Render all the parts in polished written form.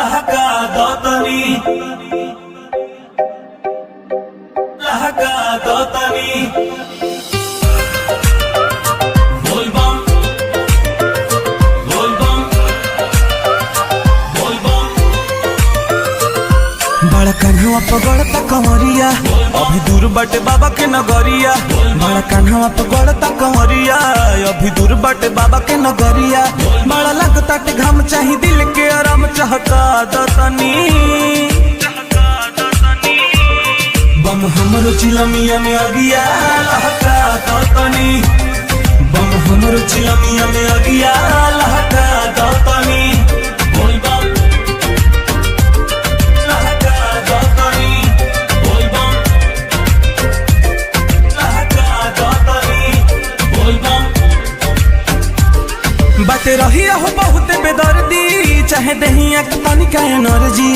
लहका दतनी लहका दतनी बोल बम बोल बम बोल बम। बड़ा कान्हवा पगड़ता कंवरिया अभी दूर बाटे बाबा के नगरिया। बड़ा कान्हवा पगड़ता कंवरिया अभी दूर बाटे बाबा के नगरिया। बड़ा लगता टे घाम चाही दिल के आराम चहका दतनी। बम हमरो चिलमिया में अगिया लहका दतनी। बम हमरो चिलमिया में अगिया लहका दतनी। बोल बम लहका दतनी बोल बम लहका दतनी बोल बम। बाटे रही हो बहुत बेदर्दी चाहे दहिया के पानी का एनर्जी।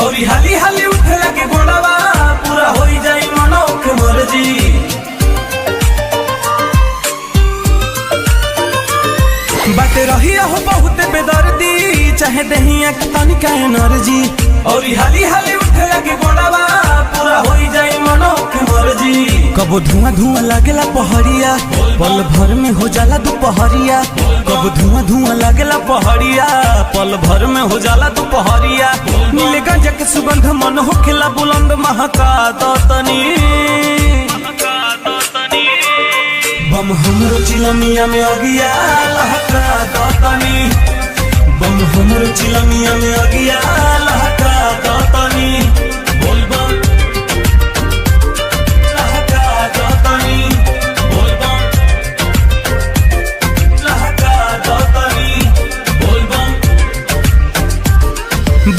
और हाली हाली उठे लगे गोड़वा पूरा हो जाई मनो के मर्जी। बाटे रही हो बहुत बेदर्दी चाहे दहिया के पानी का एनर्जी। और हाली हाली उठे लगे गोड़वा पूरा हो जाई मनो के मर्जी। कबो धुआं धुआं लागेला पहड़िया पल भर में हो जाला दोपहरिया। कबो धुआं धुआं लागेला पहड़िया पल भर में हो जाला दोपहरिया। नीले गंजा के सुगंध मन होखेला बुलंद महका दतनी। बम हमरो चिलमिया में अगिया लहका दतनी। बम हमरो चिलमिया में अगिया लहका दतनी। बोल बम लहका दतनी बोल बम लहका दतनी बोल बम।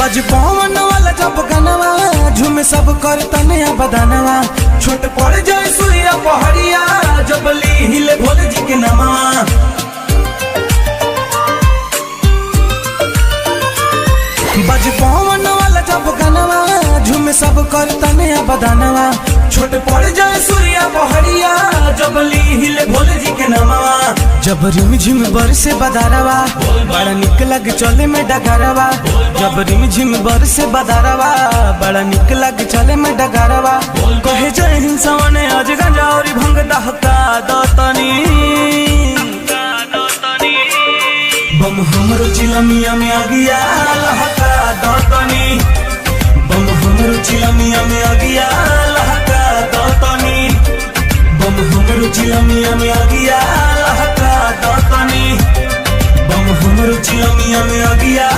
बज पवन वाला जब गनवा झूमे सब कर तनया बदनवा। छोट पड़ जाए सुइया पहड़िया जब हिले भोले जी के नमा। बज पवन वाला जब गनवा झूमे सब कर तनया बदनवा। छोट पड़ जाए सुइया पहड़िया जब हिले भोले जी के नमा। जब रिम झिम बरसे बदारवा बड़ा निक लग चले में डगरवा। जब रिम झिम बरसे बदारवा बड़ा निक लग चले में डगरवा। कहे जय हिंद सवने आज गंजा और भंग दहका दतनी। बम हमरो चिलमिया में अगिया लहका दतनी। बम हमरो चिलमिया में अगिया लहका दतनी। बम हमरो चिलमिया में अगिया लहका दतनी। बम हमरो चिलमिया में अगिया